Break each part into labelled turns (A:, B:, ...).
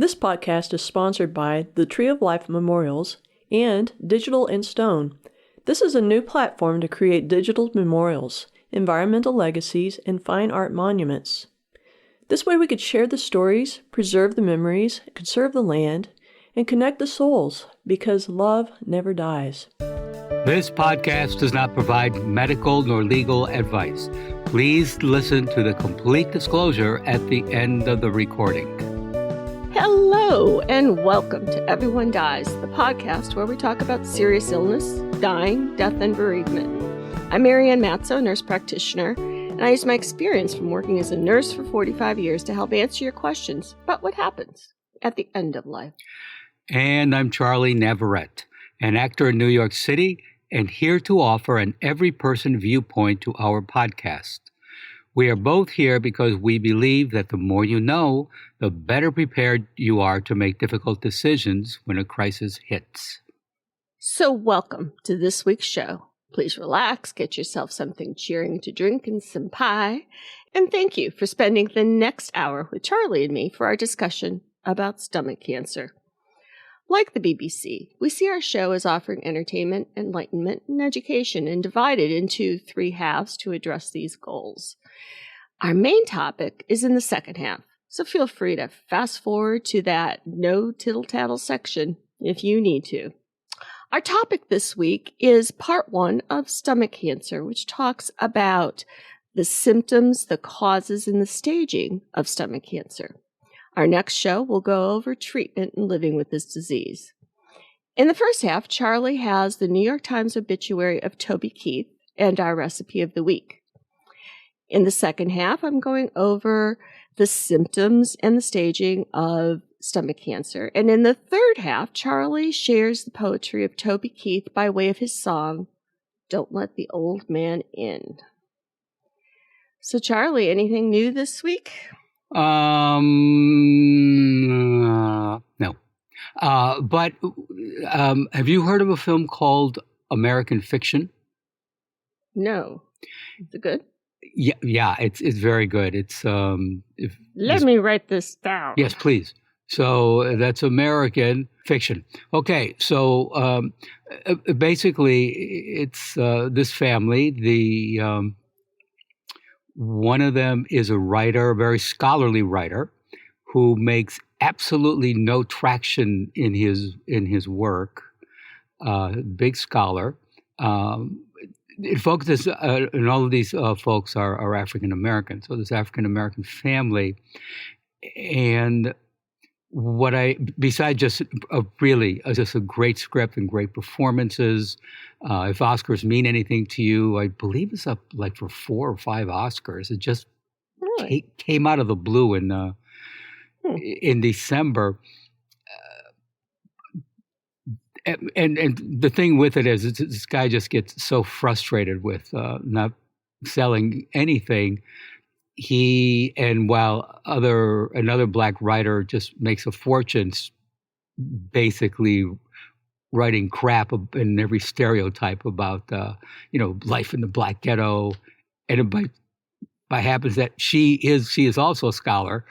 A: This podcast is sponsored by the Tree of Life Memorials and Digital in Stone. This is a new platform to create digital memorials, environmental legacies, and fine art monuments. This way we could share the stories, preserve the memories, conserve the land, and connect the souls, because love never dies.
B: This podcast does not provide medical nor legal advice. Please listen to the complete disclosure at the end of the recording.
C: Hello, and welcome to Everyone Dies, the podcast where we talk about serious illness, dying, death, and bereavement. I'm Marianne Matzo, nurse practitioner, and I use my experience from working as a nurse for 45 years to help answer your questions about what happens at the end of life.
B: And I'm Charlie Navarrete, an actor in New York City, and here to offer an every-person viewpoint to our podcast. We are both here because we believe that the more you know, the better prepared you are to make difficult decisions when a crisis hits.
C: So welcome to this week's show. Please relax, get yourself something cheering to drink and some pie, and thank you for spending the next hour with Charlie and me for our discussion about stomach cancer. Like the BBC, we see our show as offering entertainment, enlightenment, and education, and divided into three halves to address these goals. Our main topic is in the second half, so feel free to fast forward to that no tittle-tattle section if you need to. Our topic this week is part one of stomach cancer, which talks about the symptoms, the causes, and the staging of stomach cancer. Our next show will go over treatment and living with this disease. In the first half, Charlie has the New York Times obituary of Toby Keith and our recipe of the week. In the second half, I'm going over the symptoms and the staging of stomach cancer. And in the third half, Charlie shares the poetry of Toby Keith by way of his song, Don't Let the Old Man In. So Charlie, anything new this week?
B: No. But have you heard of a film called American Fiction?
C: No. Is it good?
B: Yeah, it's very good. It's
C: Let me write this down.
B: Yes, please. So that's American Fiction. Okay, so basically, it's this family. The one of them is a writer, a very scholarly writer, who makes absolutely no traction in his work. Big scholar. It focuses, and all of these folks are African American. So this African American family, and besides just a great script and great performances. If Oscars mean anything to you, I believe it's up like for 4 or 5 Oscars. It just came out of the blue in December. And the thing with it is this guy just gets so frustrated with not selling anything. While another black writer just makes a fortune basically writing crap in every stereotype about life in the black ghetto, and by happens that she is also a scholar.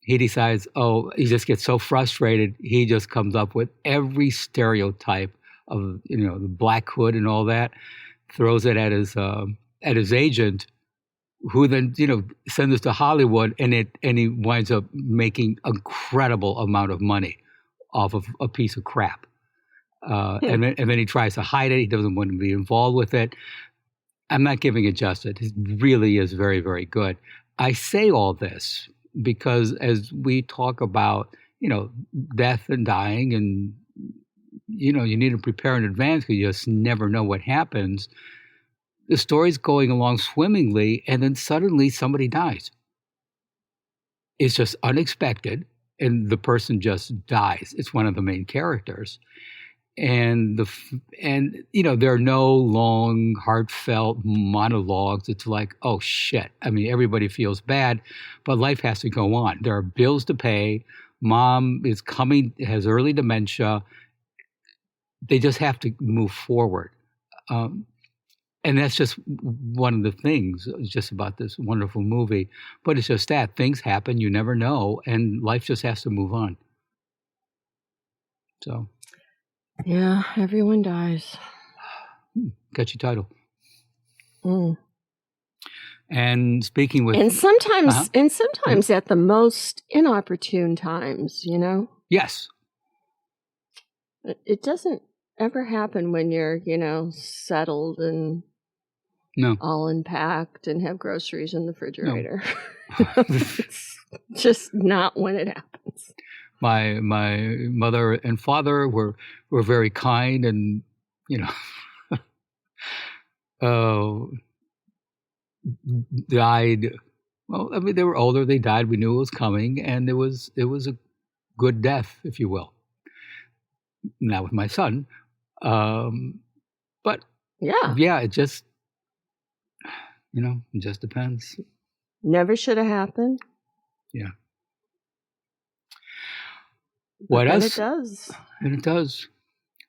B: He decides, he just gets so frustrated, he just comes up with every stereotype of, the black hood and all that, throws it at his agent, who then, sends it to Hollywood, and he winds up making incredible amount of money off of a piece of crap. And then he tries to hide it. He doesn't want to be involved with it. I'm not giving it justice. It really is very, very good. I say all this because as we talk about, death and dying, and, you need to prepare in advance because you just never know what happens. The story's going along swimmingly, and then suddenly somebody dies. It's just unexpected, and the person just dies. It's one of the main characters. And there are no long, heartfelt monologues. It's like, oh shit. I mean, everybody feels bad, but life has to go on. There are bills to pay. Mom has early dementia. They just have to move forward. And that's just one of the things, just about this wonderful movie. But it's just that things happen, you never know, and life just has to move on. So.
C: Yeah, everyone dies.
B: Catchy title.
C: Mm.
B: And speaking with...
C: And sometimes at the most inopportune times, you know?
B: Yes.
C: It doesn't ever happen when you're, settled and all unpacked and have groceries in the refrigerator. No. It's just not when it happens.
B: My mother and father were very kind, and died. Well, I mean, they were older. They died. We knew it was coming, and it was a good death, if you will. Not with my son, but it just it just depends.
C: Never should have happened.
B: Yeah. What else?
C: It does.
B: And it does.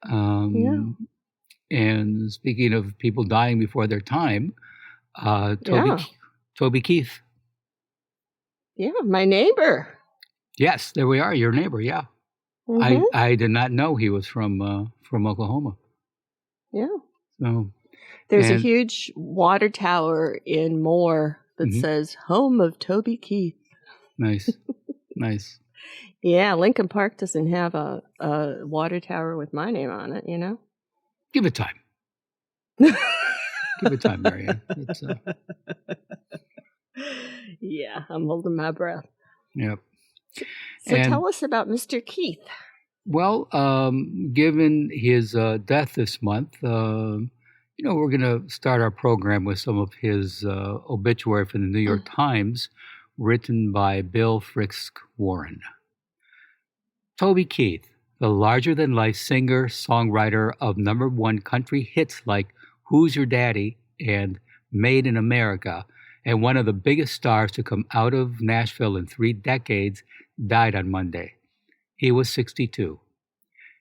B: And speaking of people dying before their time, Toby Keith.
C: Yeah, my neighbor.
B: Yes, there we are. Your neighbor. Yeah. Mm-hmm. I did not know he was from Oklahoma.
C: Yeah.
B: So
C: there's a huge water tower in Moore that says "Home of Toby Keith."
B: Nice, nice.
C: Yeah, Lincoln Park doesn't have a water tower with my name on it.
B: Give it time. Give it time, Marianne.
C: Yeah, I'm holding my breath.
B: Yep.
C: So tell us about Mr. Keith.
B: Well, given his death this month, we're going to start our program with some of his obituary from the New York Times, written by Bill Frisk Warren. Toby Keith, the larger-than-life singer, songwriter of #1 country hits like Who's Your Daddy and Made in America, and one of the biggest stars to come out of Nashville in 3 decades, died on Monday. He was 62.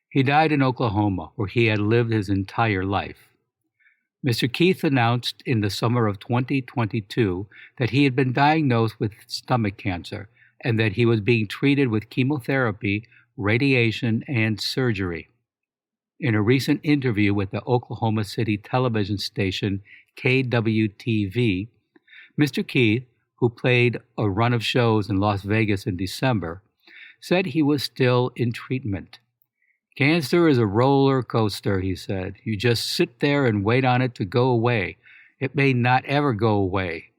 B: He died in Oklahoma, where he had lived his entire life. Mr. Keith announced in the summer of 2022 that he had been diagnosed with stomach cancer and that he was being treated with chemotherapy, radiation, and surgery. In a recent interview with the Oklahoma City television station KWTV, Mr. Keith, who played a run of shows in Las Vegas in December, said he was still in treatment. Cancer is a roller coaster, he said. You just sit there and wait on it to go away. It may not ever go away.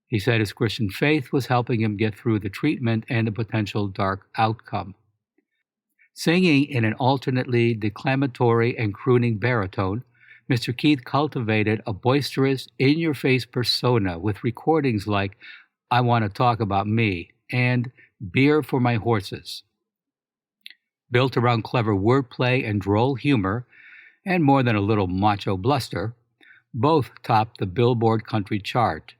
B: He said his Christian faith was helping him get through the treatment and the potential dark outcome. Singing in an alternately declamatory and crooning baritone, Mr. Keith cultivated a boisterous, in-your-face persona with recordings like I Want to Talk About Me and Beer for My Horses. Built around clever wordplay and droll humor, and more than a little macho bluster, both topped the Billboard country chart.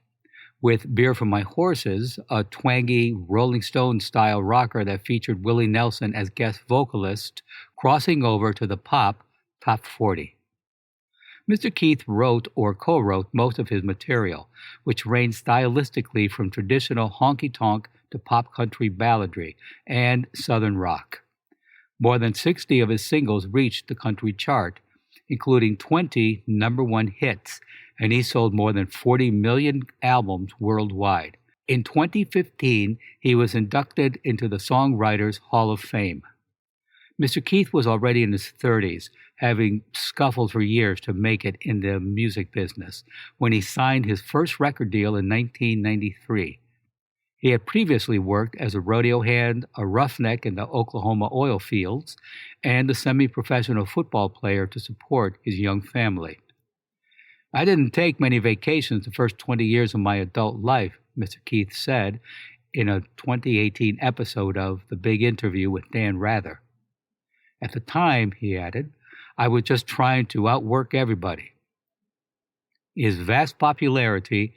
B: With Beer for My Horses, a twangy Rolling Stone-style rocker that featured Willie Nelson as guest vocalist, crossing over to the pop top 40. Mr. Keith wrote or co-wrote most of his material, which ranged stylistically from traditional honky-tonk to pop country balladry and southern rock. More than 60 of his singles reached the country chart, including 20 #1 hits, and he sold more than 40 million albums worldwide. In 2015, he was inducted into the Songwriters Hall of Fame. Mr. Keith was already in his 30s, having scuffled for years to make it in the music business, when he signed his first record deal in 1993. He had previously worked as a rodeo hand, a roughneck in the Oklahoma oil fields, and a semi-professional football player to support his young family. I didn't take many vacations the first 20 years of my adult life, Mr. Keith said in a 2018 episode of The Big Interview with Dan Rather. At the time, he added, I was just trying to outwork everybody. His vast popularity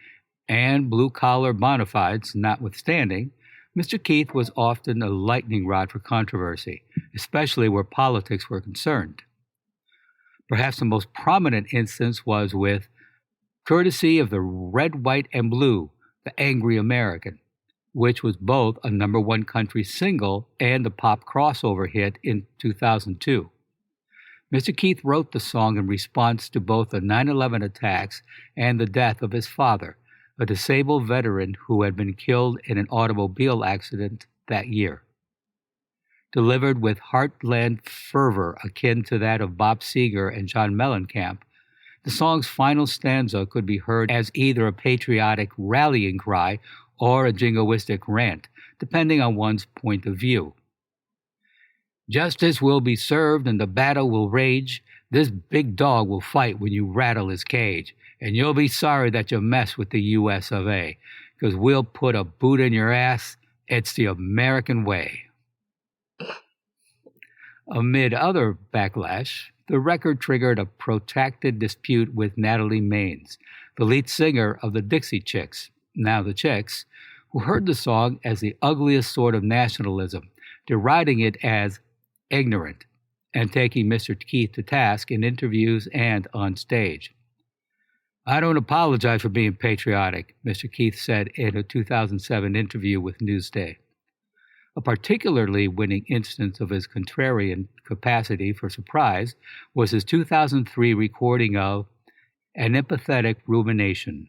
B: and blue-collar bona fides notwithstanding, Mr. Keith was often a lightning rod for controversy, especially where politics were concerned. Perhaps the most prominent instance was with courtesy of the Red, White, and Blue, The Angry American, which was both a #1 country single and a pop crossover hit in 2002. Mr. Keith wrote the song in response to both the 9/11 attacks and the death of his father, a disabled veteran who had been killed in an automobile accident that year. Delivered with heartland fervor akin to that of Bob Seger and John Mellencamp, the song's final stanza could be heard as either a patriotic rallying cry or a jingoistic rant, depending on one's point of view. Justice will be served and the battle will rage. This big dog will fight when you rattle his cage. And you'll be sorry that you mess with the US of A, because we'll put a boot in your ass. It's the American way. Amid other backlash, the record triggered a protracted dispute with Natalie Maines, the lead singer of the Dixie Chicks, now the Chicks, who heard the song as the ugliest sort of nationalism, deriding it as ignorant, and taking Mr. Keith to task in interviews and on stage. "I don't apologize for being patriotic," Mr. Keith said in a 2007 interview with Newsday. A particularly winning instance of his contrarian capacity for surprise was his 2003 recording of An Empathetic Rumination.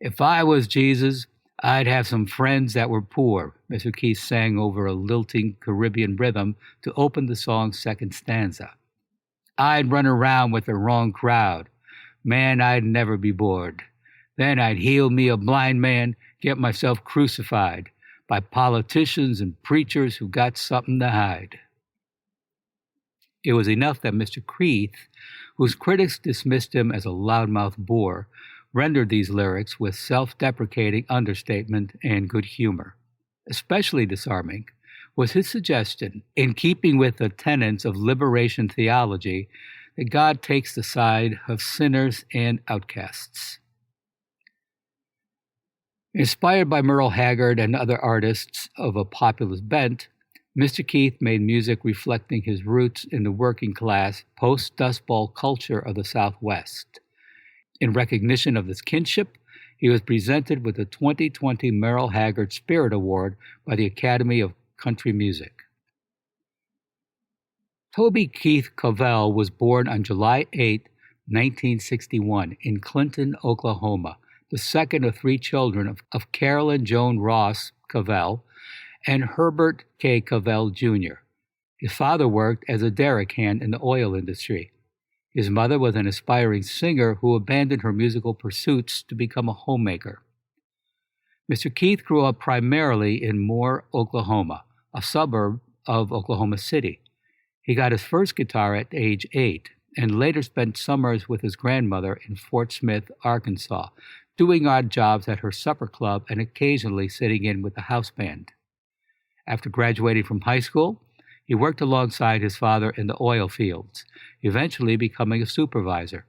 B: "If I was Jesus, I'd have some friends that were poor," Mr. Keith sang over a lilting Caribbean rhythm to open the song's second stanza. "I'd run around with the wrong crowd. Man, I'd never be bored. Then I'd heal me a blind man, get myself crucified by politicians and preachers who got something to hide." It was enough that Mr. Keith, whose critics dismissed him as a loudmouth bore, rendered these lyrics with self-deprecating understatement and good humor. Especially disarming was his suggestion, in keeping with the tenets of liberation theology, that God takes the side of sinners and outcasts. Inspired by Merle Haggard and other artists of a populist bent, Mr. Keith made music reflecting his roots in the working class, post-Dust Bowl culture of the Southwest. In recognition of this kinship, he was presented with the 2020 Merle Haggard Spirit Award by the Academy of Country Music. Toby Keith Cavell was born on July 8, 1961, in Clinton, Oklahoma, the second of three children of Carolyn Joan Ross Cavell and Herbert K. Cavell Jr. His father worked as a derrick hand in the oil industry. His mother was an aspiring singer who abandoned her musical pursuits to become a homemaker. Mr. Keith grew up primarily in Moore, Oklahoma, a suburb of Oklahoma City. He got his first guitar at age 8 and later spent summers with his grandmother in Fort Smith, Arkansas, doing odd jobs at her supper club and occasionally sitting in with the house band. After graduating from high school, he worked alongside his father in the oil fields, eventually becoming a supervisor.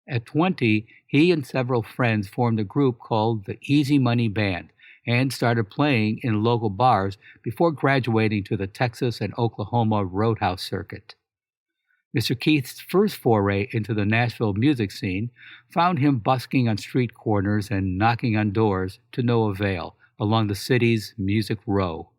B: At 20, he and several friends formed a group called the Easy Money Band and started playing in local bars before graduating to the Texas and Oklahoma Roadhouse circuit. Mr. Keith's first foray into the Nashville music scene found him busking on street corners and knocking on doors to no avail along the city's Music Row.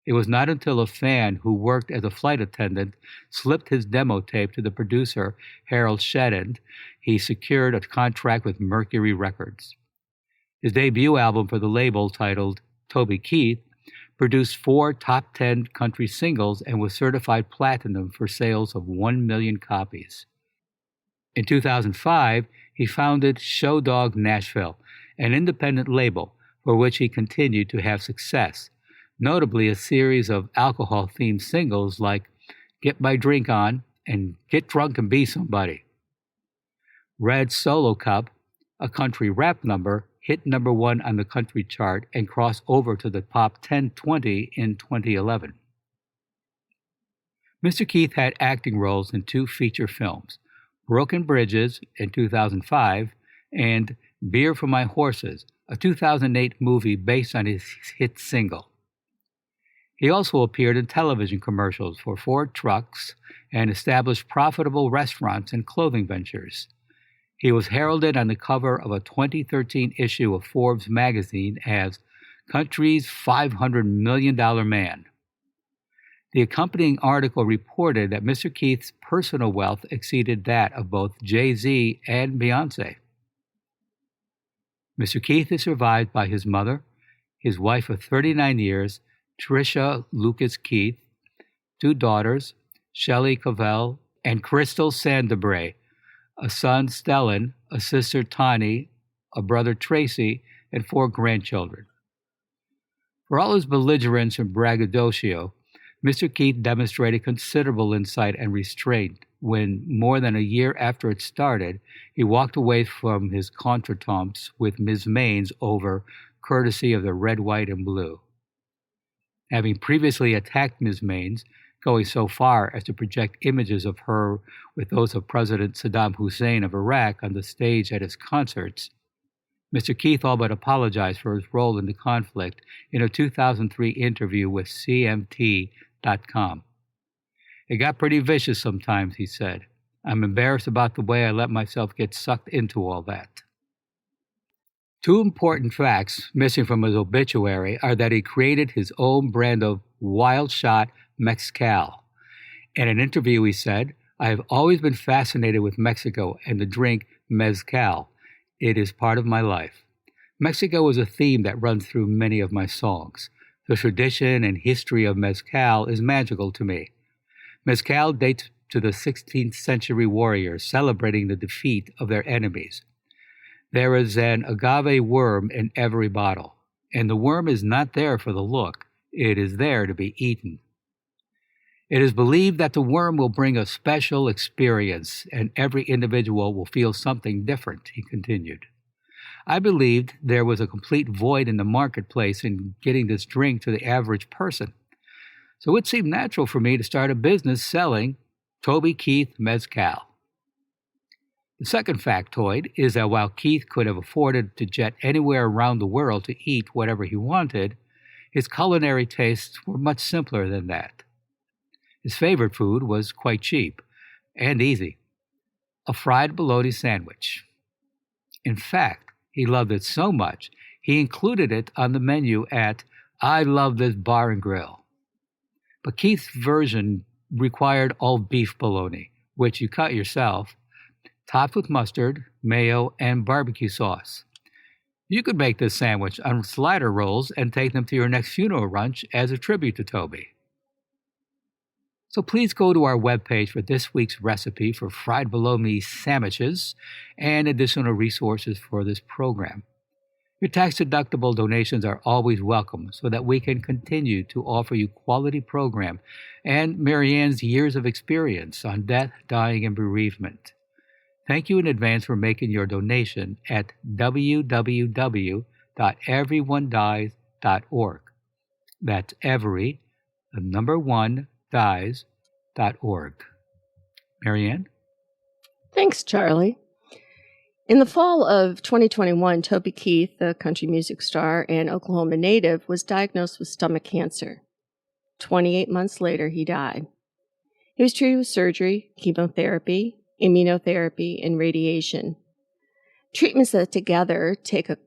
B: It was not until a fan who worked as a flight attendant slipped his demo tape to the producer, Harold Shedden, he secured a contract with Mercury Records. His debut album for the label, titled Toby Keith, produced 4 top 10 country singles and was certified platinum for sales of 1 million copies. In 2005, he founded Show Dog Nashville, an independent label for which he continued to have success, notably a series of alcohol-themed singles like Get My Drink On and Get Drunk and Be Somebody. Red Solo Cup, a country rap number, hit number 1 on the country chart and crossed over to the top 10-20 in 2011. Mr. Keith had acting roles in 2 feature films, Broken Bridges in 2005 and Beer for My Horses, a 2008 movie based on his hit single. He also appeared in television commercials for Ford trucks and established profitable restaurants and clothing ventures. He was heralded on the cover of a 2013 issue of Forbes magazine as country's $500 million man. The accompanying article reported that Mr. Keith's personal wealth exceeded that of both Jay-Z and Beyoncé. Mr. Keith is survived by his mother, his wife of 39 years, Tricia Lucas Keith, two daughters, Shelley Cavell and Crystal Sandebre, a son, Stellan, a sister, Tani, a brother, Tracy, and 4 grandchildren. For all his belligerence and braggadocio, Mr. Keith demonstrated considerable insight and restraint when, more than a year after it started, he walked away from his contretemps with Ms. Maines over courtesy of the red, white, and blue. Having previously attacked Ms. Maines, going so far as to project images of her with those of President Saddam Hussein of Iraq on the stage at his concerts, Mr. Keith all but apologized for his role in the conflict in a 2003 interview with CMT.com. "It got pretty vicious sometimes," he said. "I'm embarrassed about the way I let myself get sucked into all that." 2 important facts missing from his obituary are that he created his own brand of Wild Shot Mezcal. In an interview, he said, "I have always been fascinated with Mexico and the drink mezcal. It is part of my life. Mexico is a theme that runs through many of my songs. The tradition and history of mezcal is magical to me. Mezcal dates to the 16th century warriors celebrating the defeat of their enemies. There is an agave worm in every bottle, and the worm is not there for the look. It is there to be eaten. It is believed that the worm will bring a special experience, and every individual will feel something different," he continued. "I believed there was a complete void in the marketplace in getting this drink to the average person. So it seemed natural for me to start a business selling Toby Keith Mezcal." The second factoid is that while Keith could have afforded to jet anywhere around the world to eat whatever he wanted, his culinary tastes were much simpler than that. His favorite food was quite cheap and easy: a fried bologna sandwich. In fact, he loved it so much, he included it on the menu at "I Love This Bar and Grill." But Keith's version required all beef bologna, which you cut yourself, topped with mustard, mayo, and barbecue sauce. You could make this sandwich on slider rolls and take them to your next funeral lunch as a tribute to Toby. So please go to our webpage for this week's recipe for fried bologna sandwiches and additional resources for this program. Your tax-deductible donations are always welcome so that we can continue to offer you quality program and Marianne's years of experience on death, dying, and bereavement. Thank you in advance for making your donation at www.everyonedies.org. That's every, the number 1, dies.org. Marianne?
C: Thanks, Charlie. In the fall of 2021, Toby Keith, the country music star and Oklahoma native, was diagnosed with stomach cancer. 28 months later, he died. He was treated with surgery, chemotherapy, immunotherapy, and radiation. Treatments that together take a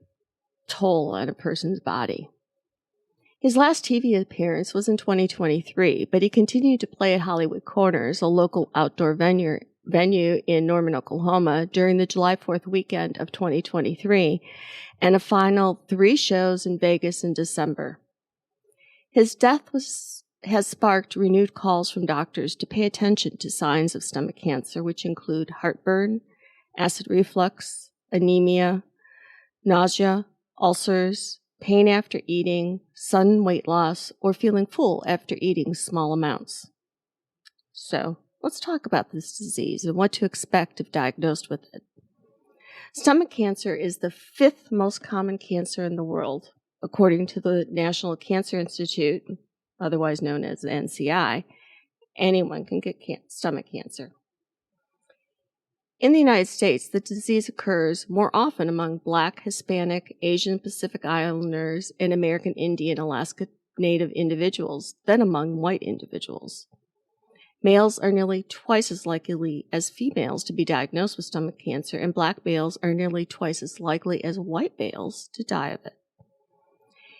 C: toll on a person's body. His last TV appearance was in 2023, but he continued to play at Hollywood Corners, a local outdoor venue in Norman, Oklahoma, during the July 4th weekend of 2023, and a final 3 shows in Vegas in December. His death has sparked renewed calls from doctors to pay attention to signs of stomach cancer, which include heartburn, acid reflux, anemia, nausea, ulcers, pain after eating, sudden weight loss, or feeling full after eating small amounts. So, let's talk about this disease and what to expect if diagnosed with it. Stomach cancer is the 5th most common cancer in the world, according to the National Cancer Institute, otherwise known as the NCI. Anyone can get stomach cancer. In the United States, the disease occurs more often among Black, Hispanic, Asian Pacific Islanders, and American Indian Alaska Native individuals than among white individuals. Males are nearly twice as likely as females to be diagnosed with stomach cancer, and black males are nearly twice as likely as white males to die of it.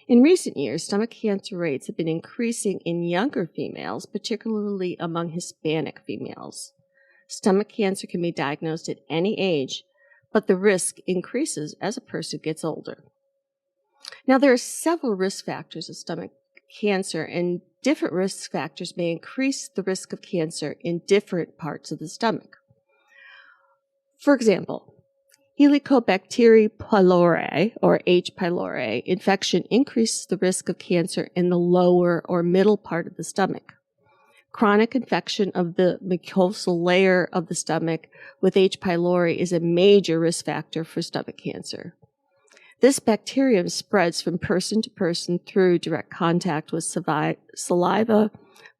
C: In recent years, stomach cancer rates have been increasing in younger females, particularly among Hispanic females. Stomach cancer can be diagnosed at any age, but the risk increases as a person gets older. Now, there are several risk factors of stomach cancer, and different risk factors may increase the risk of cancer in different parts of the stomach. For example, Helicobacter pylori, or H. pylori, infection increases the risk of cancer in the lower or middle part of the stomach. Chronic infection of the mucosal layer of the stomach with H. pylori is a major risk factor for stomach cancer. This bacterium spreads from person to person through direct contact with saliva,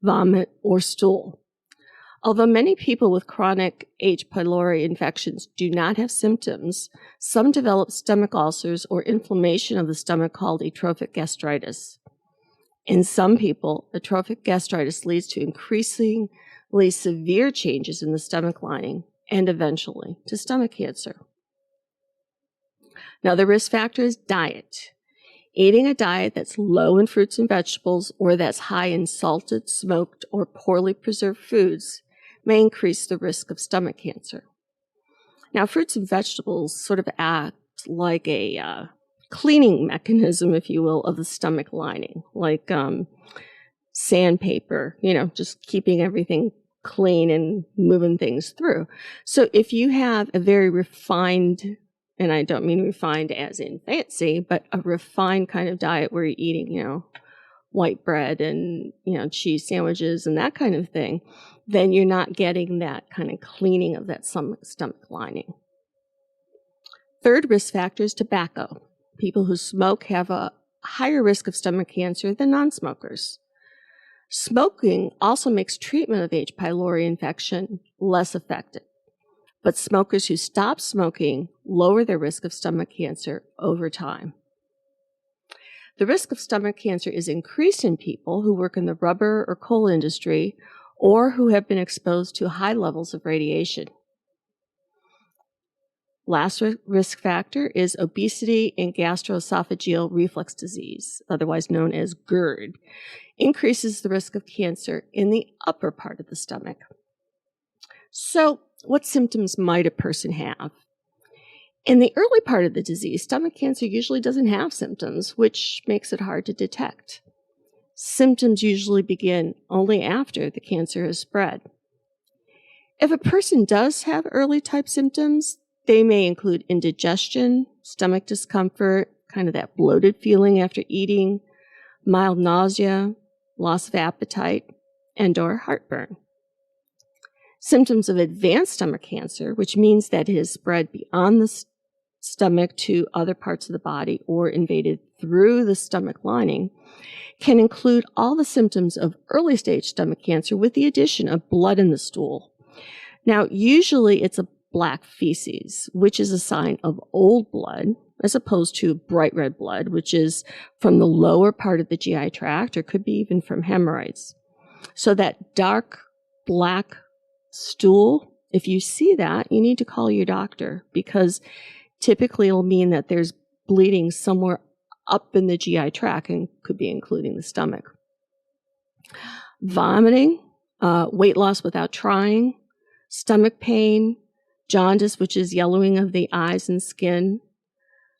C: vomit, or stool. Although many people with chronic H. pylori infections do not have symptoms, some develop stomach ulcers or inflammation of the stomach called atrophic gastritis. In some people, atrophic gastritis leads to increasingly severe changes in the stomach lining and eventually to stomach cancer. Another risk factor is diet. Eating a diet that's low in fruits and vegetables or that's high in salted, smoked, or poorly preserved foods may increase the risk of stomach cancer. Now, fruits and vegetables sort of act like a cleaning mechanism, if you will, of the stomach lining, like sandpaper, just keeping everything clean and moving things through. So if you have a very refined, and I don't mean refined as in fancy, but a refined kind of diet where you're eating, white bread and, cheese sandwiches and that kind of thing, then you're not getting that kind of cleaning of that stomach lining. Third risk factor is tobacco. People who smoke have a higher risk of stomach cancer than non-smokers. Smoking also makes treatment of H. pylori infection less effective, but smokers who stop smoking lower their risk of stomach cancer over time. The risk of stomach cancer is increased in people who work in the rubber or coal industry or who have been exposed to high levels of radiation. Last risk factor is obesity and gastroesophageal reflux disease, otherwise known as GERD, increases the risk of cancer in the upper part of the stomach. So, what symptoms might a person have? In the early part of the disease, stomach cancer usually doesn't have symptoms, which makes it hard to detect. Symptoms usually begin only after the cancer has spread. If a person does have early type symptoms, they may include indigestion, stomach discomfort, kind of that bloated feeling after eating, mild nausea, loss of appetite, and/or heartburn. Symptoms of advanced stomach cancer, which means that it has spread beyond the stomach to other parts of the body or invaded through the stomach lining, can include all the symptoms of early stage stomach cancer with the addition of blood in the stool. Now, usually it's a black feces, which is a sign of old blood, as opposed to bright red blood, which is from the lower part of the GI tract or could be even from hemorrhoids. So that dark black stool, if you see that, you need to call your doctor because typically it'll mean that there's bleeding somewhere up in the GI tract and could be including the stomach. Vomiting, weight loss without trying, stomach pain, jaundice, which is yellowing of the eyes and skin,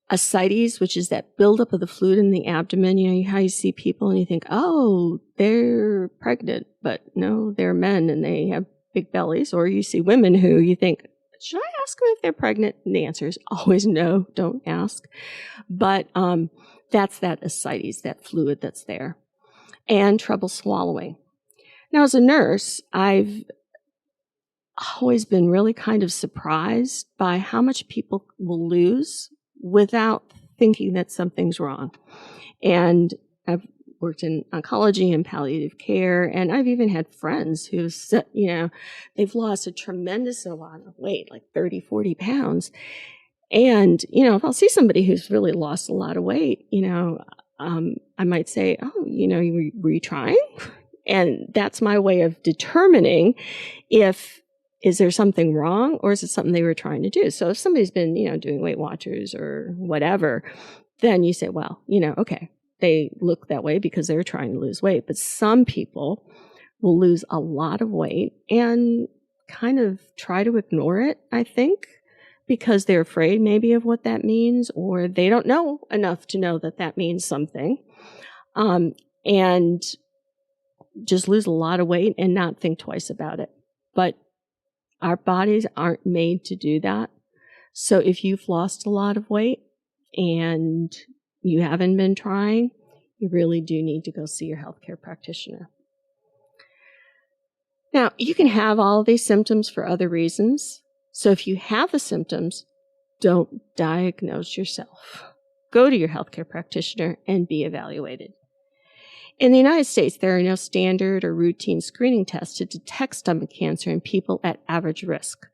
C: ascites, which is that buildup of the fluid in the abdomen. You know how you see people and you think, oh, they're pregnant, but no, they're men and they have big bellies. Or you see women who you think, should I ask them if they're pregnant? And the answer is always no, don't ask. But that's that ascites, that fluid that's there. And trouble swallowing. Now, as a nurse, I've always been really kind of surprised by how much people will lose without thinking that something's wrong. And I've worked in oncology and palliative care, and I've even had friends who said, they've lost a tremendous amount of weight, like 30, 40 pounds. And, if I'll see somebody who's really lost a lot of weight, I might say, oh, were you trying? And that's my way of determining is there something wrong or is it something they were trying to do? So if somebody's been, doing Weight Watchers or whatever, then you say, well, okay, they look that way because they're trying to lose weight. But some people will lose a lot of weight and kind of try to ignore it, I think, because they're afraid maybe of what that means, or they don't know enough to know that that means something, and just lose a lot of weight and not think twice about it. But our bodies aren't made to do that. So if you've lost a lot of weight and you haven't been trying, you really do need to go see your healthcare practitioner. Now, you can have all of these symptoms for other reasons. So if you have the symptoms, don't diagnose yourself. Go to your healthcare practitioner and be evaluated. In the United States, there are no standard or routine screening tests to detect stomach cancer in people at average risk.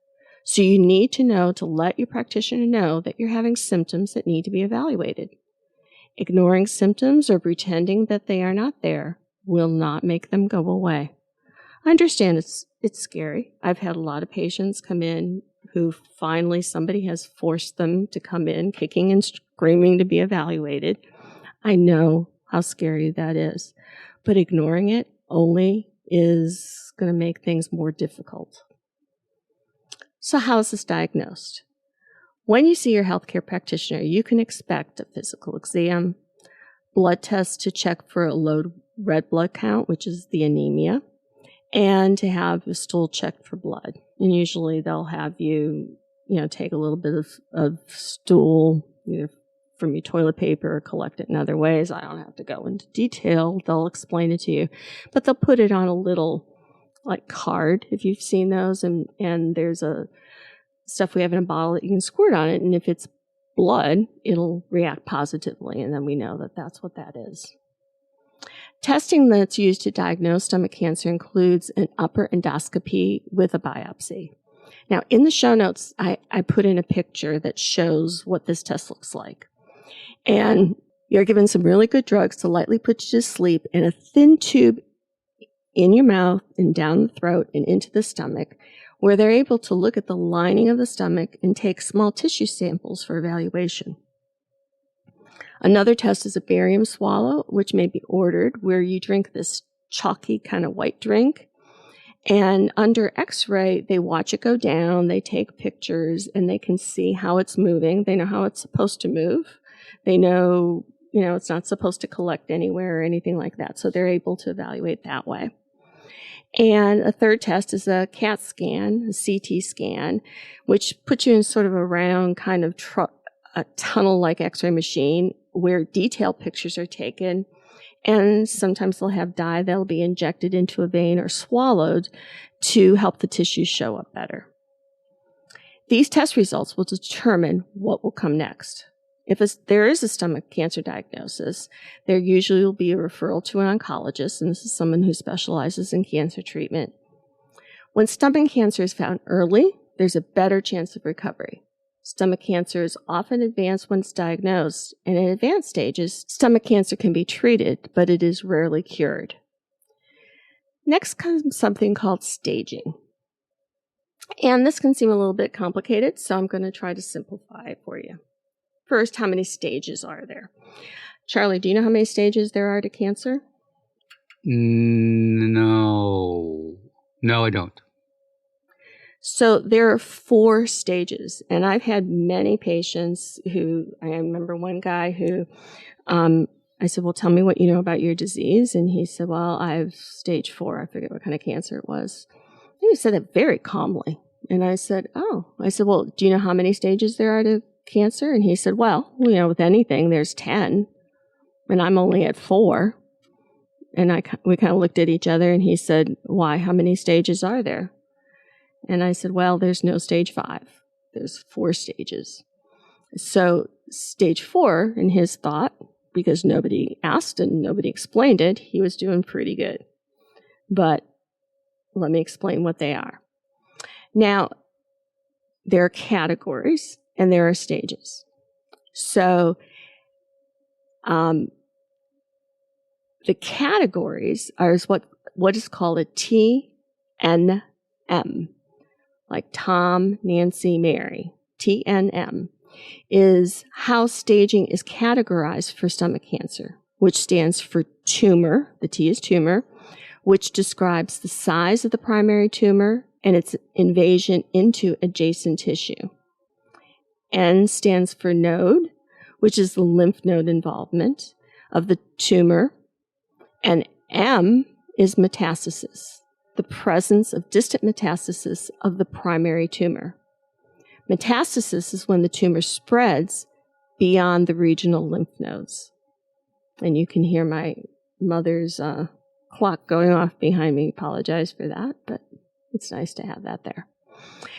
C: So you need to know to let your practitioner know that you're having symptoms that need to be evaluated. Ignoring symptoms or pretending that they are not there will not make them go away. I understand it's scary. I've had a lot of patients come in who finally somebody has forced them to come in kicking and screaming to be evaluated. I know how scary that is, but ignoring it only is going to make things more difficult. So how is this diagnosed? When you see your healthcare practitioner, you can expect a physical exam, blood tests to check for a low red blood count, which is the anemia, and to have a stool checked for blood. And usually they'll have you, take a little bit of stool, either from your toilet paper or collect it in other ways. I don't have to go into detail. They'll explain it to you. But they'll put it on a little, card, if you've seen those. And there's a stuff we have in a bottle that you can squirt on it. And if it's blood, it'll react positively. And then we know that that's what that is. Testing that's used to diagnose stomach cancer includes an upper endoscopy with a biopsy. Now, in the show notes, I put in a picture that shows what this test looks like. And you're given some really good drugs to lightly put you to sleep in a thin tube in your mouth and down the throat and into the stomach, where they're able to look at the lining of the stomach and take small tissue samples for evaluation. Another test is a barium swallow, which may be ordered, where you drink this chalky kind of white drink. And under x-ray, they watch it go down, they take pictures, and they can see how it's moving. They know how it's supposed to move. They know, it's not supposed to collect anywhere or anything like that. So they're able to evaluate that way. And a third test is a CAT scan, a CT scan, which puts you in sort of a round kind of a tunnel-like x-ray machine where detailed pictures are taken. And sometimes they'll have dye that'll be injected into a vein or swallowed to help the tissues show up better. These test results will determine what will come next. If there is a stomach cancer diagnosis, there usually will be a referral to an oncologist, and this is someone who specializes in cancer treatment. When stomach cancer is found early, there's a better chance of recovery. Stomach cancer is often advanced when it's diagnosed, and in advanced stages, stomach cancer can be treated, but it is rarely cured. Next comes something called staging. And this can seem a little bit complicated, so I'm going to try to simplify it for you. First, how many stages are there? Charlie, do you know how many stages there are to cancer?
B: No, I don't.
C: So there are 4 stages, and I've had many patients who, I remember one guy who, I said, well, tell me what you know about your disease. And he said, well, I have stage 4. I forget what kind of cancer it was. And he said it very calmly. And I said, well, do you know how many stages there are to cancer? And he said, well, with anything, there's 10, and I'm only at 4. And we kind of looked at each other, and he said, why? How many stages are there? And I said, well, there's no stage 5. There's 4 stages. So stage 4, in his thought, because nobody asked and nobody explained it, he was doing pretty good. But let me explain what they are. Now, there are categories and there are stages. So the categories are what what is called a TNM, like Tom, Nancy, Mary. TNM is how staging is categorized for stomach cancer, which stands for tumor. The T is tumor, which describes the size of the primary tumor and its invasion into adjacent tissue. N stands for node, which is the lymph node involvement of the tumor. And M is metastasis, the presence of distant metastasis of the primary tumor. Metastasis is when the tumor spreads beyond the regional lymph nodes. And you can hear my mother's clock going off behind me. Apologize for that, but it's nice to have that there.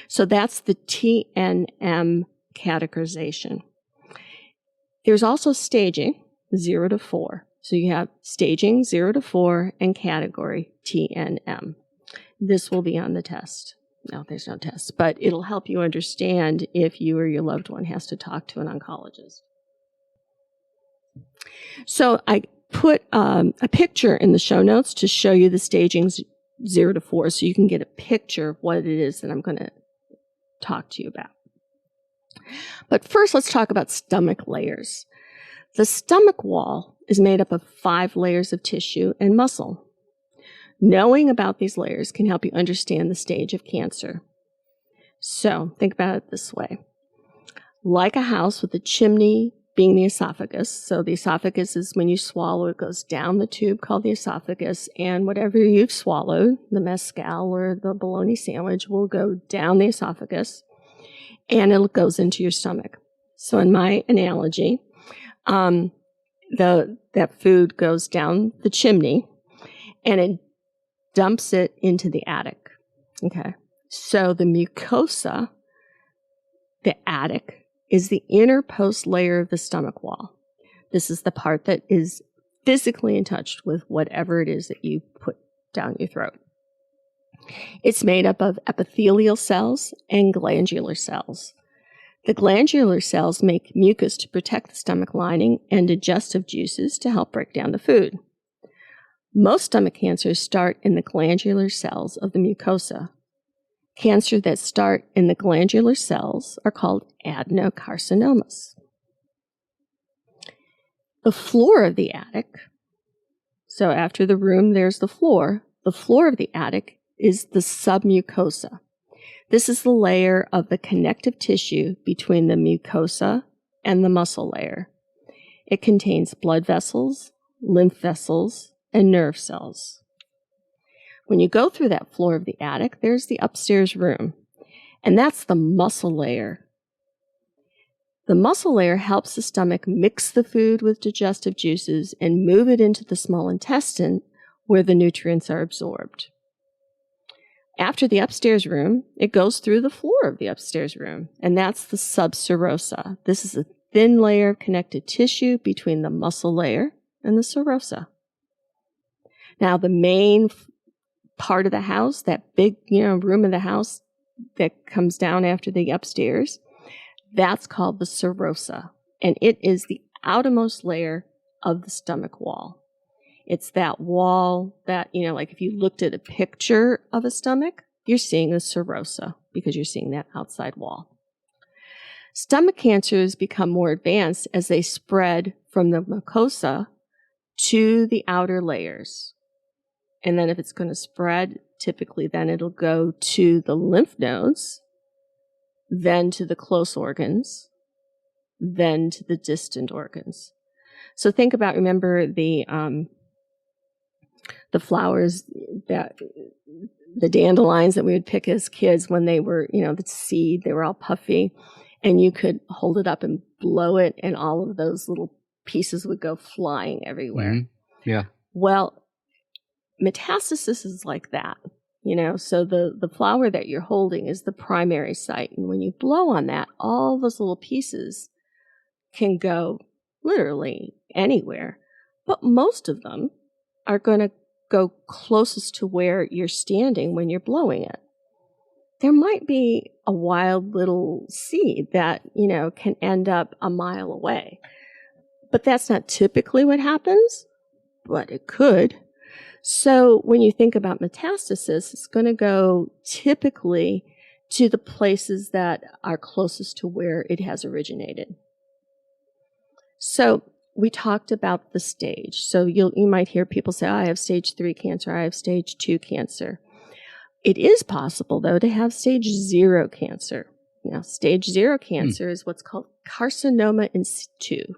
C: So that's the TNM categorization. There's also staging, 0 to 4. So you have staging 0 to 4 and category TNM. This will be on the test. No, there's no test, but it'll help you understand if you or your loved one has to talk to an oncologist. So I put a picture in the show notes to show you the stagings 0 to 4 so you can get a picture of what it is that I'm going to talk to you about. But first, let's talk about stomach layers. The stomach wall is made up of 5 layers of tissue and muscle. Knowing about these layers can help you understand the stage of cancer. So think about it this way. Like a house with a chimney being the esophagus. So the esophagus is when you swallow, it goes down the tube called the esophagus, and whatever you've swallowed, the mezcal or the bologna sandwich, will go down the esophagus, and it goes into your stomach. So in my analogy, that food goes down the chimney, and it dumps it into the attic. Okay. So the mucosa, the attic, is the inner post layer of the stomach wall. This is the part that is physically in touch with whatever it is that you put down your throat. It's made up of epithelial cells and glandular cells. The glandular cells make mucus to protect the stomach lining and digestive juices to help break down the food. Most stomach cancers start in the glandular cells of the mucosa. Cancer that start in the glandular cells are called adenocarcinomas. The floor of the attic, so after the room, there's the floor. The floor of the attic is the submucosa. This is the layer of the connective tissue between the mucosa and the muscle layer. It contains blood vessels, lymph vessels, and nerve cells. When you go through that floor of the attic, there's the upstairs room, and that's the muscle layer. The muscle layer helps the stomach mix the food with digestive juices and move it into the small intestine where the nutrients are absorbed. After the upstairs room, it goes through the floor of the upstairs room, and that's the subserosa. This is a thin layer of connective tissue between the muscle layer and the serosa. Now, the main part of the house, that big, room of the house that comes down after the upstairs, that's called the serosa, and it is the outermost layer of the stomach wall. It's that wall that, like if you looked at a picture of a stomach, you're seeing a serosa because you're seeing that outside wall. Stomach cancers become more advanced as they spread from the mucosa to the outer layers. And then if it's going to spread, typically then it'll go to the lymph nodes, then to the close organs, then to the distant organs. So think about, remember the flowers, the dandelions that we would pick as kids when they were, the seed, they were all puffy, and you could hold it up and blow it, and all of those little pieces would go flying everywhere.
B: Mm-hmm. Yeah.
C: Well, metastasis is like that, so the flower that you're holding is the primary site. And when you blow on that, all those little pieces can go literally anywhere. But most of them are going to go closest to where you're standing when you're blowing it. There might be a wild little seed that, can end up a mile away. But that's not typically what happens, but it could. So when you think about metastasis, it's going to go typically to the places that are closest to where it has originated. So we talked about the stage. So you might hear people say, oh, I have stage 3 cancer, I have stage 2 cancer. It is possible, though, to have stage 0 cancer. Now, stage 0 cancer is what's called carcinoma in situ.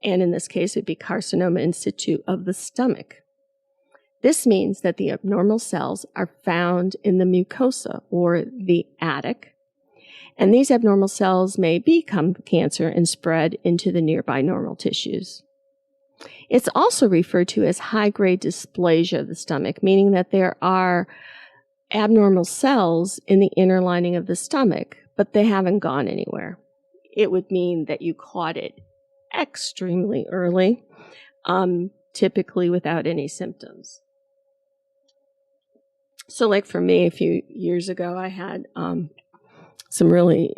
C: And in this case, it'd be carcinoma in situ of the stomach. This means that the abnormal cells are found in the mucosa or the attic. And these abnormal cells may become cancer and spread into the nearby normal tissues. It's also referred to as high-grade dysplasia of the stomach, meaning that there are abnormal cells in the inner lining of the stomach, but they haven't gone anywhere. It would mean that you caught it extremely early, typically without any symptoms. So like for me, a few years ago, I had some really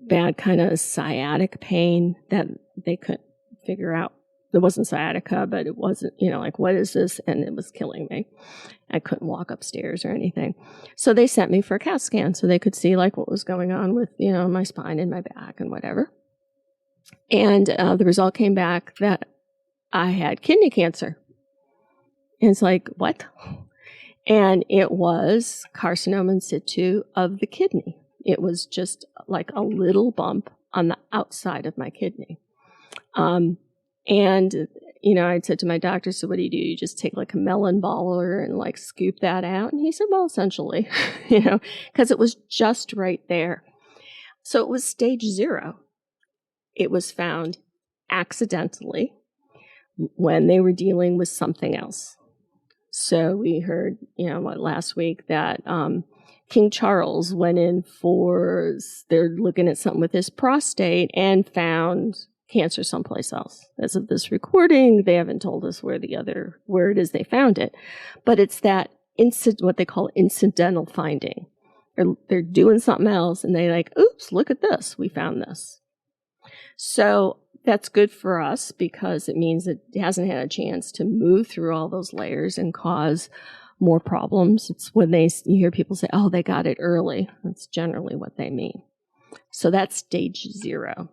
C: bad kind of sciatic pain that they couldn't figure out. It wasn't sciatica, but it wasn't, like, what is this? And it was killing me. I couldn't walk upstairs or anything. So they sent me for a CAT scan so they could see like what was going on with, my spine and my back and whatever. And the result came back that I had kidney cancer. And it's like, what? And it was carcinoma in situ of the kidney. It was just like a little bump on the outside of my kidney. And I said to my doctor, so what do? You just take like a melon baller and like scoop that out? And he said, well, essentially, because it was just right there. So it was stage 0. It was found accidentally when they were dealing with something else. So we heard, last week that King Charles went in they're looking at something with his prostate and found cancer someplace else. As of this recording, they haven't told us where it is they found it. But it's that what they call incidental finding. They're doing something else and they like, oops, look at this. We found this. So that's good for us because it means it hasn't had a chance to move through all those layers and cause more problems. It's when you hear people say, oh, they got it early. That's generally what they mean. So that's stage 0.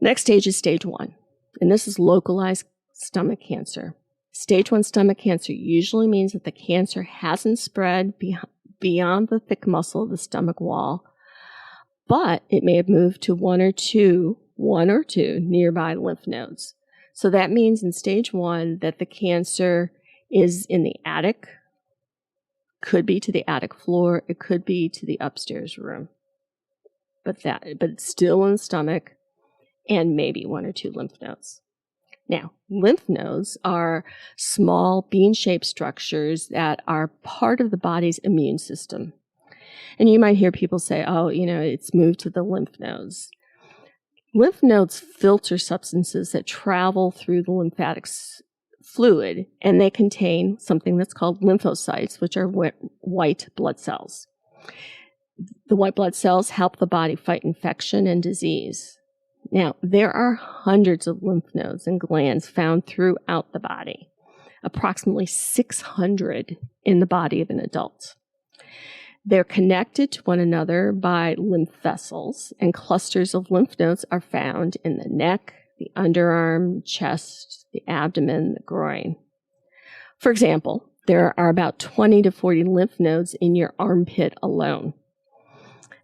C: Next stage is stage 1, and this is localized stomach cancer. Stage 1 stomach cancer usually means that the cancer hasn't spread beyond the thick muscle of the stomach wall, but it may have moved to one or two nearby lymph nodes. So that means in stage 1 that the cancer is in the attic, could be to the attic floor, it could be to the upstairs room, but it's still in the stomach and maybe 1 or 2 lymph nodes. Now, lymph nodes are small bean-shaped structures that are part of the body's immune system. And you might hear people say, oh, it's moved to the lymph nodes. Lymph nodes filter substances that travel through the lymphatic fluid, and they contain something that's called lymphocytes, which are white blood cells. The white blood cells help the body fight infection and disease. Now, there are hundreds of lymph nodes and glands found throughout the body, approximately 600 in the body of an adult. They're connected to one another by lymph vessels, and clusters of lymph nodes are found in the neck, the underarm, chest, the abdomen, the groin. For example, there are about 20 to 40 lymph nodes in your armpit alone.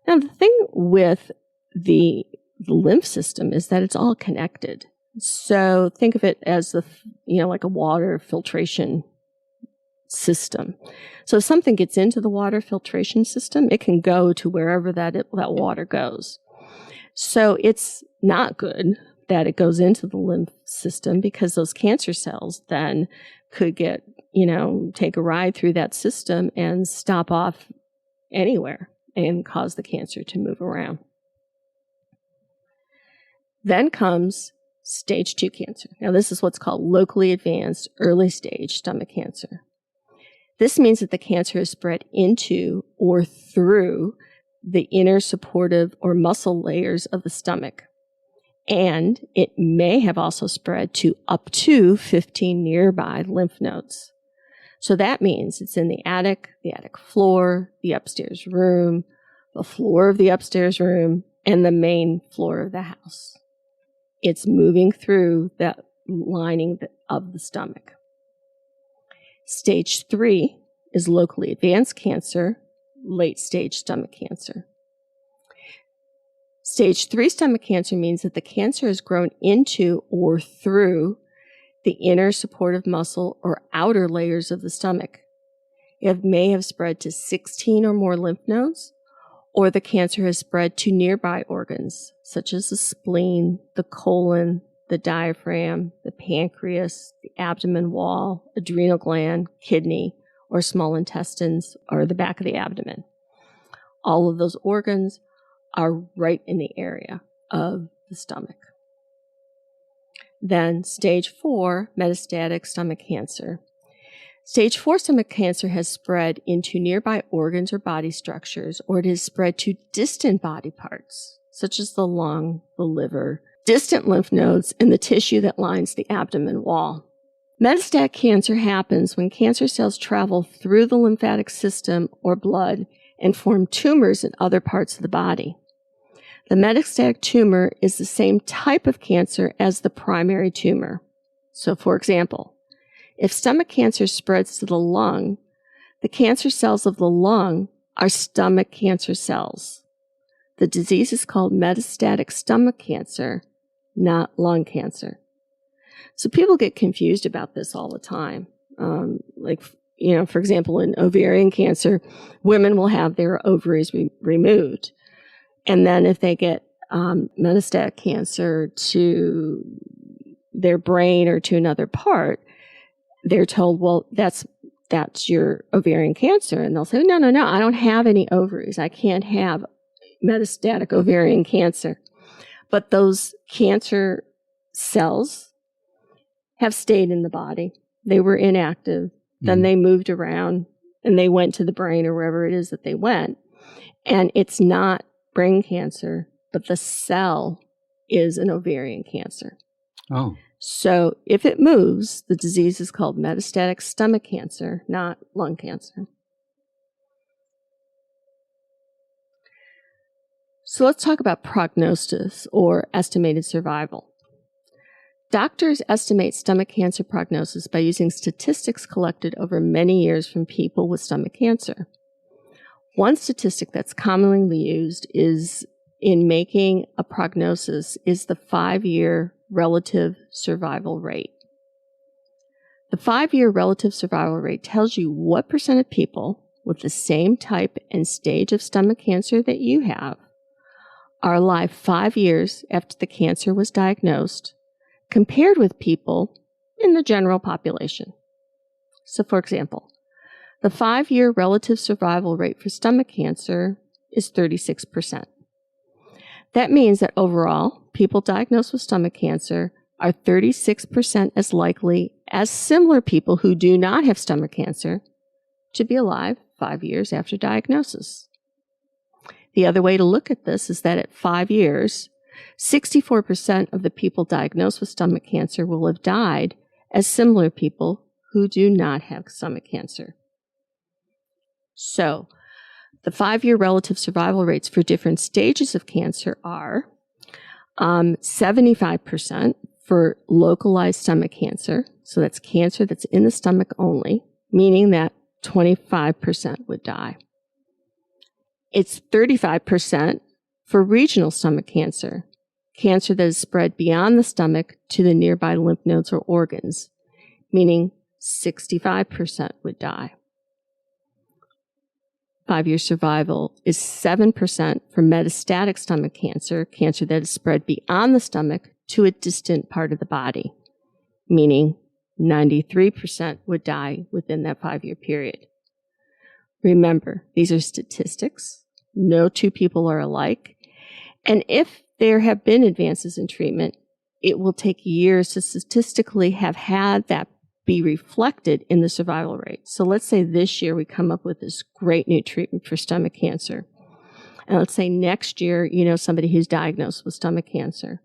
C: Now, the thing with the lymph system is that it's all connected. So think of it as like a water filtration system. So if something gets into the water filtration system, it can go to wherever that water goes. So it's not good that it goes into the lymph system because those cancer cells then could take a ride through that system and stop off anywhere and cause the cancer to move around. Then comes stage 2 cancer. Now, this is what's called locally advanced early stage stomach cancer. This means that the cancer is spread into or through the inner supportive or muscle layers of the stomach. And it may have also spread to up to 15 nearby lymph nodes. So that means it's in the attic floor, the upstairs room, the floor of the upstairs room, and the main floor of the house. It's moving through the lining of the stomach. Stage 3 is locally advanced cancer, late-stage stomach cancer. Stage 3 stomach cancer means that the cancer has grown into or through the inner supportive muscle or outer layers of the stomach. It may have spread to 16 or more lymph nodes, or the cancer has spread to nearby organs, such as the spleen, the colon, the diaphragm, the pancreas, the abdomen wall, adrenal gland, kidney, or small intestines, or the back of the abdomen. All of those organs are right in the area of the stomach. Then stage 4, metastatic stomach cancer. Stage 4 stomach cancer has spread into nearby organs or body structures, or it has spread to distant body parts, such as the lung, the liver, distant lymph nodes, and the tissue that lines the abdomen wall. Metastatic cancer happens when cancer cells travel through the lymphatic system or blood and form tumors in other parts of the body. The metastatic tumor is the same type of cancer as the primary tumor. So, for example, if stomach cancer spreads to the lung, the cancer cells of the lung are stomach cancer cells. The disease is called metastatic stomach cancer, not lung cancer. So people get confused about this all the time. For example, in ovarian cancer, women will have their ovaries removed. And then if they get metastatic cancer to their brain or to another part, they're told, well, that's your ovarian cancer. And they'll say, no, I don't have any ovaries. I can't have metastatic ovarian cancer. But those cancer cells have stayed in the body. They were inactive. Then they moved around and they went to the brain or wherever it is that they went. And it's not brain cancer, but the cell is an ovarian cancer.
B: Oh.
C: So if it moves, the disease is called metastatic stomach cancer, not lung cancer. So let's talk about prognosis or estimated survival. Doctors estimate stomach cancer prognosis by using statistics collected over many years from people with stomach cancer. One statistic that's commonly used is in making a prognosis is the 5-year relative survival rate. The 5-year relative survival rate tells you what % of people with the same type and stage of stomach cancer that you have are alive 5 years after the cancer was diagnosed, compared with people in the general population. So, for example, the 5-year relative survival rate for stomach cancer is 36%. That means that overall, people diagnosed with stomach cancer are 36% as likely as similar people who do not have stomach cancer to be alive 5 years after diagnosis. The other way to look at this is that at 5 years, 64% of the people diagnosed with stomach cancer will have died as similar people who do not have stomach cancer. So, the 5-year relative survival rates for different stages of cancer are 75% for localized stomach cancer. So that's cancer that's in the stomach only, meaning that 25% would die. It's 35% for regional stomach cancer, cancer that is spread beyond the stomach to the nearby lymph nodes or organs, meaning 65% would die. 5-year survival is 7% for metastatic stomach cancer, cancer that is spread beyond the stomach to a distant part of the body, meaning 93% would die within that 5-year period. Remember, these are statistics. No two people are alike. And if there have been advances in treatment, it will take years to statistically have had that be reflected in the survival rate. So let's say this year we come up with this great new treatment for stomach cancer. And let's say next year, somebody who's diagnosed with stomach cancer.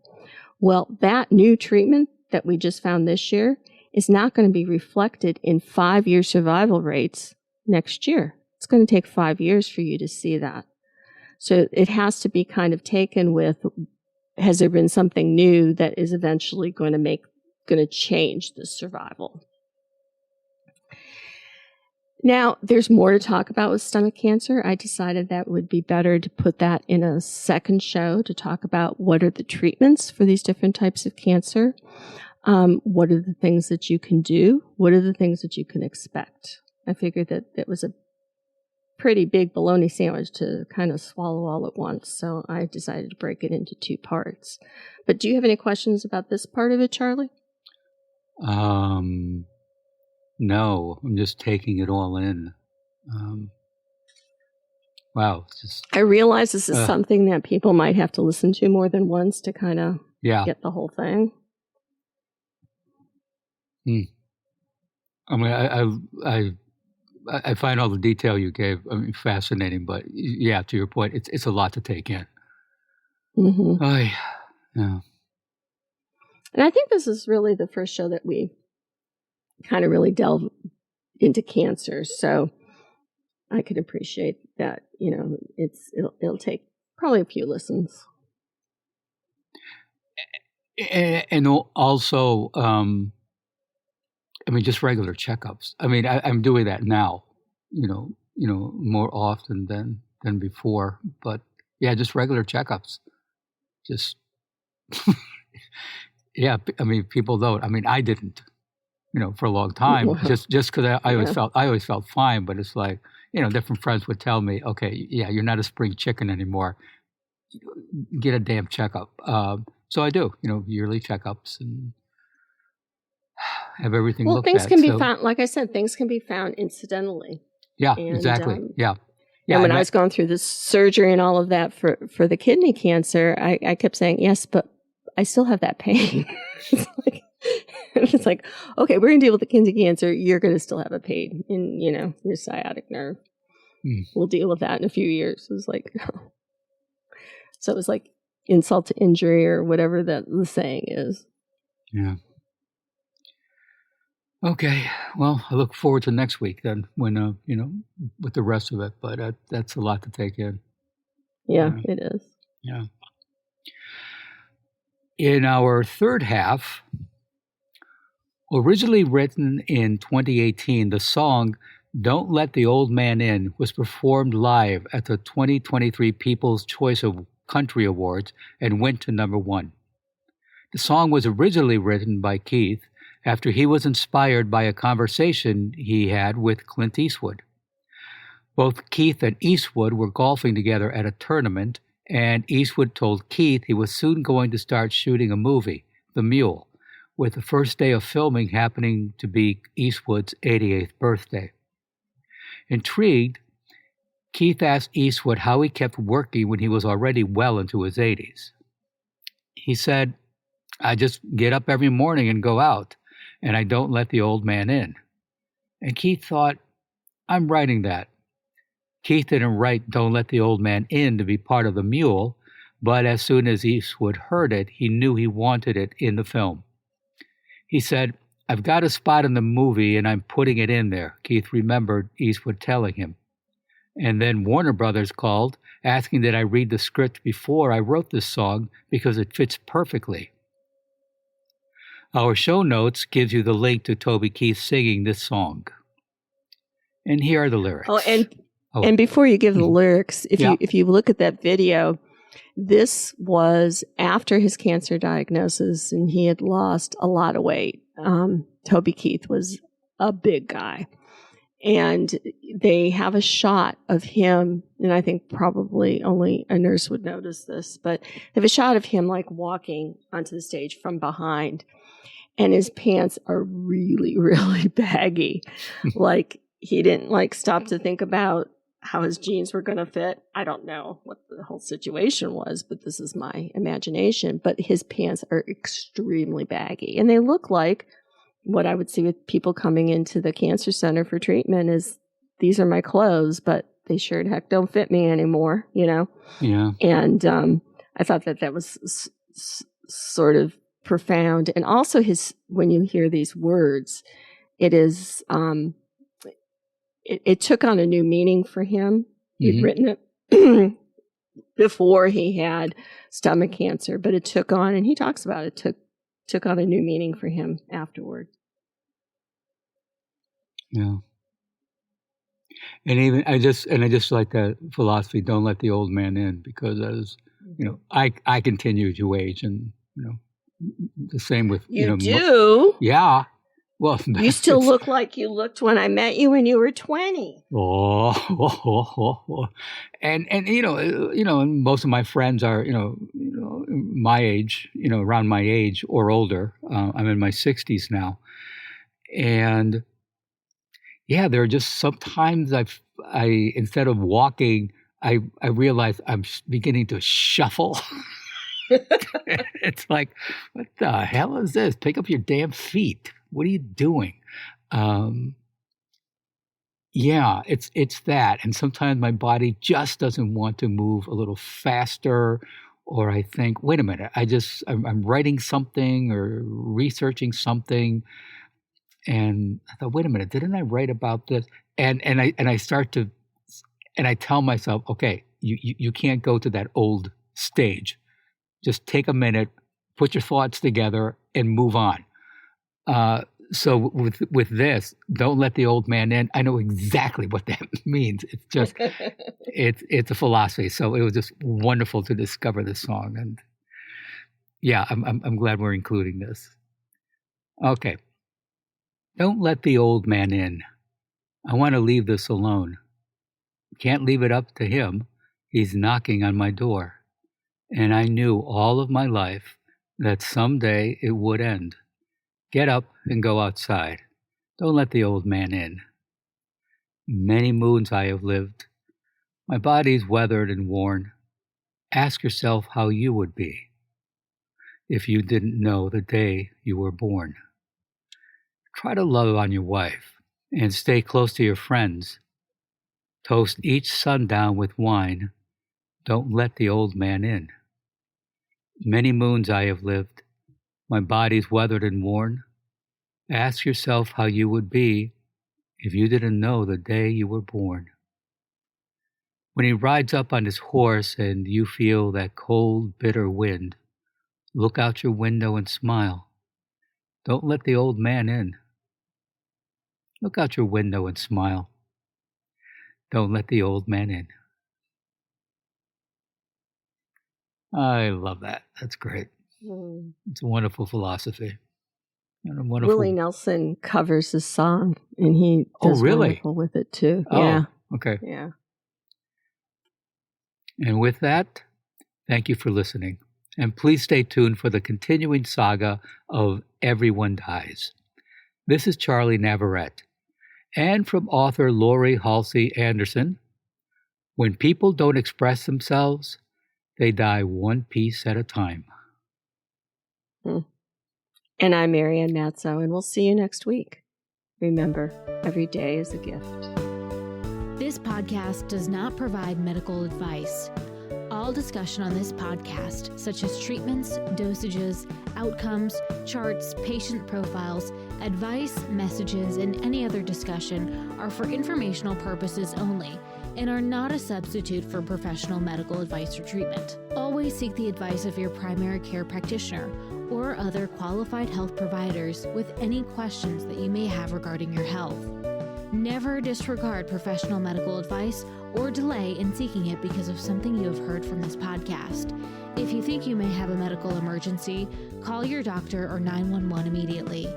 C: Well, that new treatment that we just found this year is not going to be reflected in 5-year survival rates next year. It's going to take 5 years for you to see that. So it has to be kind of taken with, has there been something new that is eventually going to change the survival? Now, there's more to talk about with stomach cancer. I decided that would be better to put that in a second show to talk about what are the treatments for these different types of cancer. What are the things that you can do? What are the things that you can expect? I figured that it was a pretty big bologna sandwich to kind of swallow all at once, so I decided to break it into 2 parts. But do you have any questions about this part of it, Charlie?
B: No, I'm just taking it all in. Wow.
C: I realize this is something that people might have to listen to more than once to kind of get the whole thing.
B: I mean, I find all the detail you gave fascinating, but yeah, to your point, it's a lot to take in.
C: Mm-hmm.
B: Yeah.
C: And I think this is really the first show that we kind of really delve into cancer, so I can appreciate that. It'll take probably a few listens.
B: And also, just regular checkups. I'm doing that now, more often than before. But yeah, just regular checkups. Just, yeah. People don't. I didn't, for a long time. Just because I always felt fine. But it's like, different friends would tell me, okay, yeah, you're not a spring chicken anymore. Get a damn checkup. So I do, yearly checkups and have everything looked at.
C: Well, things can be found, like I said, things can be found incidentally.
B: Yeah, exactly. Yeah.
C: And when I was going through this surgery and all of that for the kidney cancer, I kept saying, yes, but I still have that pain. It's like, okay, we're going to deal with the kidney cancer. You're going to still have a pain in, your sciatic nerve. We'll deal with that in a few years. It was like, so it was like insult to injury or whatever the saying is.
B: Yeah. Okay. Well, I look forward to next week then when, with the rest of it. But that's a lot to take in.
C: Yeah, it is.
B: Yeah. In our third half, originally written in 2018, the song Don't Let the Old Man In was performed live at the 2023 People's Choice of Country Awards and went to number 1. The song was originally written by Keith after he was inspired by a conversation he had with Clint Eastwood. Both Keith and Eastwood were golfing together at a tournament, and Eastwood told Keith he was soon going to start shooting a movie, The Mule, with the first day of filming happening to be Eastwood's 88th birthday. Intrigued, Keith asked Eastwood how he kept working when he was already well into his 80s. He said, I just get up every morning and go out, and I don't let the old man in. And Keith thought, I'm writing that. Keith didn't write Don't Let the Old Man In to be part of The Mule, but as soon as Eastwood heard it, he knew he wanted it in the film. He said, I've got a spot in the movie and I'm putting it in there, Keith remembered Eastwood telling him. And then Warner Brothers called, asking that I read the script before I wrote this song because it fits perfectly. Our show notes gives you the link to Toby Keith singing this song. And here are the lyrics.
C: And before you give the lyrics, if you look at that video, this was after his cancer diagnosis and he had lost a lot of weight. Toby Keith was a big guy. And they have a shot of him, and I think probably only a nurse would notice this, but they have a shot of him like walking onto the stage from behind. And his pants are really, really baggy. Like he didn't stop to think about how his jeans were going to fit. I don't know what the whole situation was, but this is my imagination. But his pants are extremely baggy. And they look like what I would see with people coming into the cancer center for treatment is, these are my clothes, but they sure the heck don't fit me anymore,
B: Yeah.
C: And I thought that was sort of profound. And also when you hear these words, it is, it took on a new meaning for him. He'd written it before he had stomach cancer, but it took on, and he talks about it, took on a new meaning for him afterward.
B: Yeah. And even I just like that philosophy, don't let the old man in, because as I continue to age, and the same with
C: you do.
B: Yeah. Well,
C: you still look like you looked when I met you when you were 20.
B: And and most of my friends are my age, around my age or older. I'm in my 60s now, and yeah, there are just sometimes I instead of walking, I realize I'm beginning to shuffle. It's like, what the hell is this? Pick up your damn feet. What are you doing? Yeah, it's that. And sometimes my body just doesn't want to move a little faster, or I think, wait a minute, I'm writing something or researching something, and I thought, wait a minute, didn't I write about this? And I start to, and I tell myself, okay, you can't go to that old stage. Just take a minute, put your thoughts together, and move on. So with this, don't let the old man in. I know exactly what that means. It's just, it's a philosophy. So it was just wonderful to discover this song, and yeah, I'm glad we're including this. Okay, don't let the old man in. I want to leave this alone. Can't leave it up to him. He's knocking on my door, and I knew all of my life that someday it would end. Get up and go outside. Don't let the old man in. Many moons I have lived. My body's weathered and worn. Ask yourself how you would be if you didn't know the day you were born. Try to love on your wife and stay close to your friends. Toast each sundown with wine. Don't let the old man in. Many moons I have lived. My body's weathered and worn. Ask yourself how you would be if you didn't know the day you were born. When he rides up on his horse and you feel that cold, bitter wind, look out your window and smile. Don't let the old man in. Look out your window and smile. Don't let the old man in. I love that. That's great. It's a wonderful philosophy. And a wonderful...
C: Willie Nelson covers this song, and he does wonderful with it too.
B: Oh,
C: yeah.
B: Okay.
C: Yeah.
B: And with that, thank you for listening. And please stay tuned for the continuing saga of Everyone Dies. This is Charlie Navarrete. And from author Laurie Halsey Anderson, when people don't express themselves, they die one piece at a time.
C: And I'm Marianne Matzo, and we'll see you next week. Remember, every day is a gift.
D: This podcast does not provide medical advice. All discussion on this podcast, such as treatments, dosages, outcomes, charts, patient profiles, advice, messages, and any other discussion are for informational purposes only and are not a substitute for professional medical advice or treatment. Always seek the advice of your primary care practitioner or other qualified health providers with any questions that you may have regarding your health. Never disregard professional medical advice or delay in seeking it because of something you have heard from this podcast. If you think you may have a medical emergency, call your doctor or 911 immediately.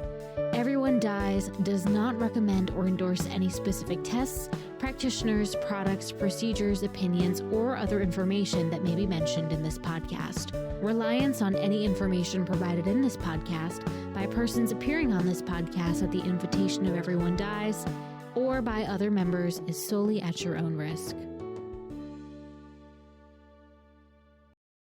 D: Everyone Dies does not recommend or endorse any specific tests, practitioners, products, procedures, opinions, or other information that may be mentioned in this podcast. Reliance on any information provided in this podcast by persons appearing on this podcast at the invitation of Everyone Dies or by other members is solely at your own risk.